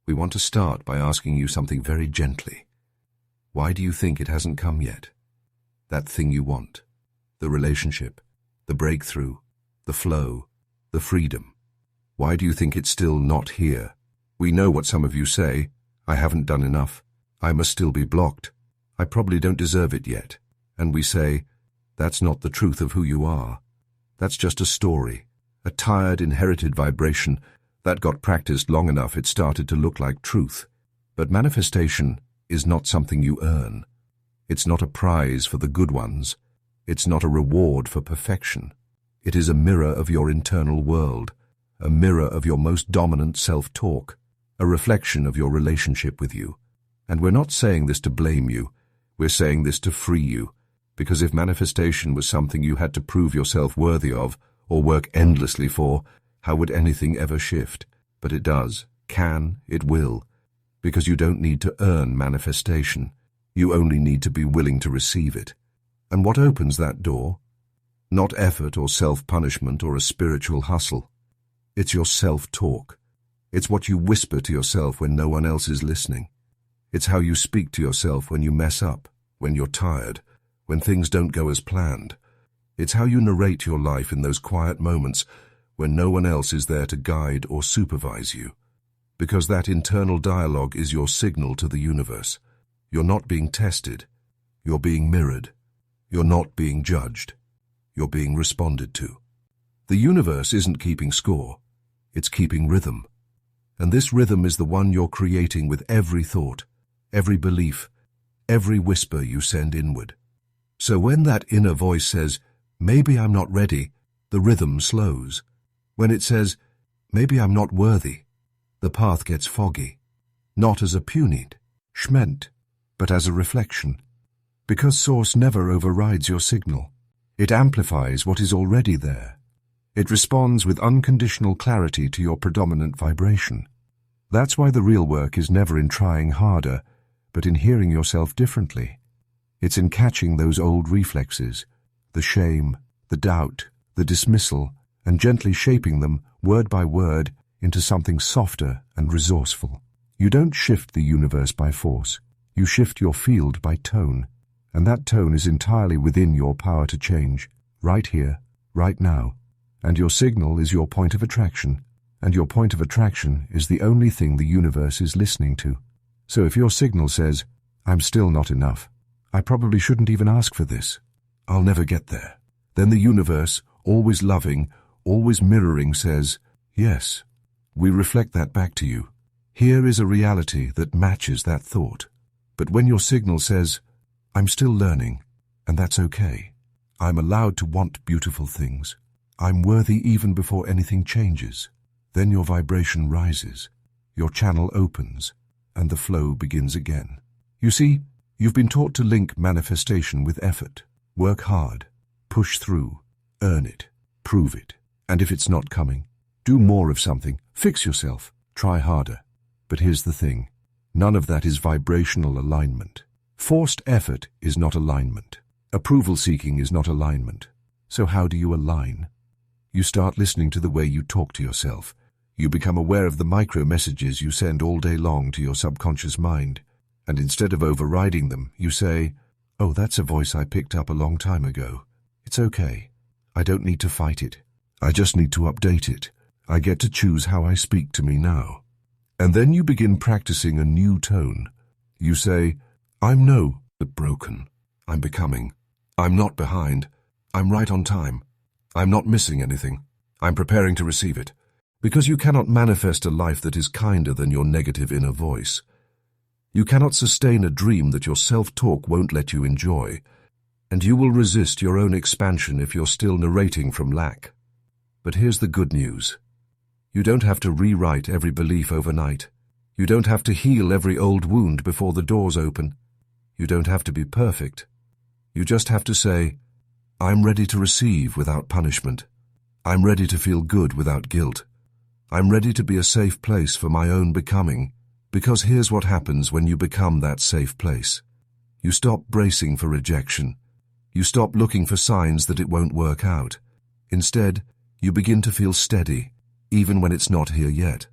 we want to start by asking you something very gently. Why do you think it hasn't come yet? That thing you want, the relationship, the breakthrough, the flow, the freedom. Why do you think it's still not here? We know what some of you say. I haven't done enough. I must still be blocked. I probably don't deserve it yet. And we say, that's not the truth of who you are. That's just a story, a tired, inherited vibration that got practiced long enough it started to look like truth. But manifestation is not something you earn. It's not a prize for the good ones. It's not a reward for perfection. It is a mirror of your internal world, a mirror of your most dominant self-talk, a reflection of your relationship with you. And we're not saying this to blame you. We're saying this to free you. Because if manifestation was something you had to prove yourself worthy of or work endlessly for, how would anything ever shift? But it does, can, it will. Because you don't need to earn manifestation. You only need to be willing to receive it. And what opens that door? Not effort or self-punishment or a spiritual hustle. It's your self-talk. It's what you whisper to yourself when no one else is listening. It's how you speak to yourself when you mess up, when you're tired, when things don't go as planned. It's how you narrate your life in those quiet moments when no one else is there to guide or supervise you. Because that internal dialogue is your signal to the universe. You're not being tested. You're being mirrored. You're not being judged. You're being responded to. The universe isn't keeping score. It's keeping rhythm. And this rhythm is the one you're creating with every thought, every belief, every whisper you send inward. So when that inner voice says, maybe I'm not ready, the rhythm slows. When it says, maybe I'm not worthy, the path gets foggy. Not as a punit, schment, but as a reflection. Because Source never overrides your signal. It amplifies what is already there. It responds with unconditional clarity to your predominant vibration. That's why the real work is never in trying harder, but in hearing yourself differently. It's in catching those old reflexes, the shame, the doubt, the dismissal, and gently shaping them, word by word, into something softer and resourceful. You don't shift the universe by force. You shift your field by tone, and that tone is entirely within your power to change, right here, right now. And your signal is your point of attraction, and your point of attraction is the only thing the universe is listening to. So if your signal says, I'm still not enough, I probably shouldn't even ask for this, I'll never get there, then the universe, always loving, always mirroring, says, yes, we reflect that back to you. Here is a reality that matches that thought. But when your signal says, I'm still learning, and that's okay. I'm allowed to want beautiful things. I'm worthy even before anything changes. Then your vibration rises, your channel opens, and the flow begins again. You see, you've been taught to link manifestation with effort. Work hard, push through, earn it, prove it. And if it's not coming, do more of something, fix yourself, try harder. But here's the thing, none of that is vibrational alignment. Forced effort is not alignment. Approval seeking is not alignment. So how do you align? You start listening to the way you talk to yourself. You become aware of the micro messages you send all day long to your subconscious mind. And instead of overriding them, you say, oh, that's a voice I picked up a long time ago. It's okay. I don't need to fight it. I just need to update it. I get to choose how I speak to me now. And then you begin practicing a new tone. You say, I'm broken. I'm becoming. I'm not behind. I'm right on time. I'm not missing anything. I'm preparing to receive it. Because you cannot manifest a life that is kinder than your negative inner voice. You cannot sustain a dream that your self-talk won't let you enjoy. And you will resist your own expansion if you're still narrating from lack. But here's the good news. You don't have to rewrite every belief overnight. You don't have to heal every old wound before the doors open. You don't have to be perfect. You just have to say, I'm ready to receive without punishment. I'm ready to feel good without guilt. I'm ready to be a safe place for my own becoming. Because here's what happens when you become that safe place. You stop bracing for rejection. You stop looking for signs that it won't work out. Instead, you begin to feel steady, even when it's not here yet.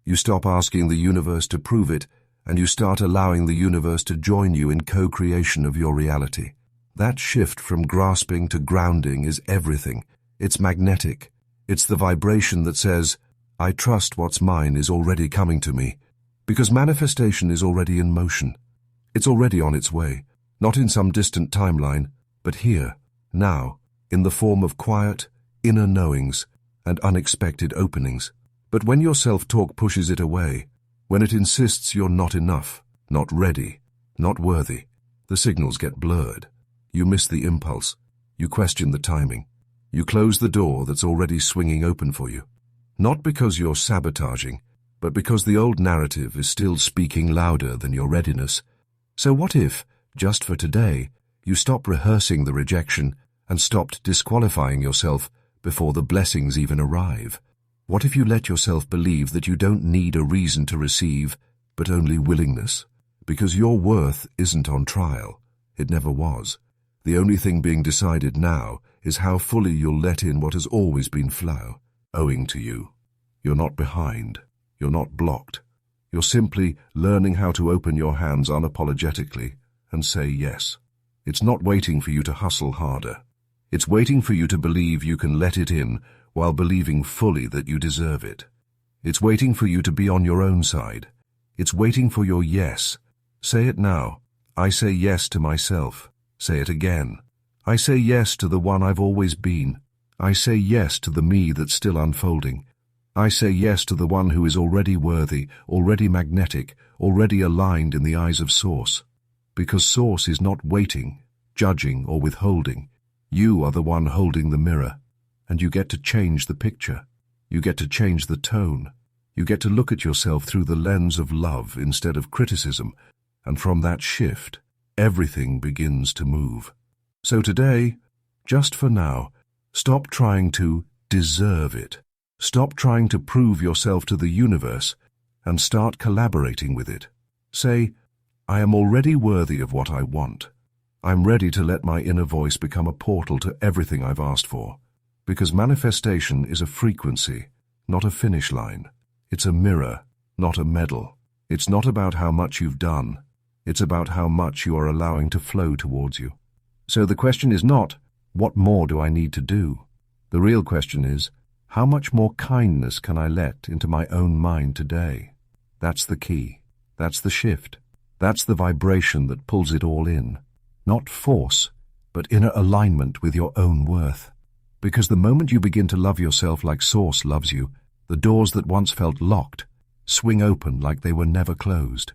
You stop asking the universe to prove it, and you start allowing the universe to join you in co-creation of your reality. That shift from grasping to grounding is everything. It's magnetic. It's the vibration that says, I trust what's mine is already coming to me, because manifestation is already in motion. It's already on its way, not in some distant timeline, but here, now, in the form of quiet, inner knowings and unexpected openings. But when your self-talk pushes it away, when it insists you're not enough, not ready, not worthy, the signals get blurred. You miss the impulse. You question the timing. You close the door that's already swinging open for you. Not because you're sabotaging, but because the old narrative is still speaking louder than your readiness. So what if, just for today, you stop rehearsing the rejection and stopped disqualifying yourself before the blessings even arrive? What if you let yourself believe that you don't need a reason to receive, but only willingness? Because your worth isn't on trial. It never was. The only thing being decided now is how fully you'll let in what has always been flow, owing to you. You're not behind. You're not blocked. You're simply learning how to open your hands unapologetically and say yes. It's not waiting for you to hustle harder. It's waiting for you to believe you can let it in while believing fully that you deserve it. It's waiting for you to be on your own side. It's waiting for your yes. Say it now. I say yes to myself. Say it again. I say yes to the one I've always been. I say yes to the me that's still unfolding. I say yes to the one who is already worthy, already magnetic, already aligned in the eyes of Source. Because Source is not waiting, judging, or withholding. You are the one holding the mirror, and you get to change the picture. You get to change the tone. You get to look at yourself through the lens of love instead of criticism, and from that shift, everything begins to move. So today, just for now, stop trying to deserve it. Stop trying to prove yourself to the universe and start collaborating with it. Say, I am already worthy of what I want. I'm ready to let my inner voice become a portal to everything I've asked for. Because manifestation is a frequency, not a finish line. It's a mirror, not a medal. It's not about how much you've done. It's about how much you are allowing to flow towards you. So the question is not, what more do I need to do? The real question is, how much more kindness can I let into my own mind today? That's the key. That's the shift. That's the vibration that pulls it all in. Not force, but inner alignment with your own worth. Because the moment you begin to love yourself like Source loves you, the doors that once felt locked swing open like they were never closed.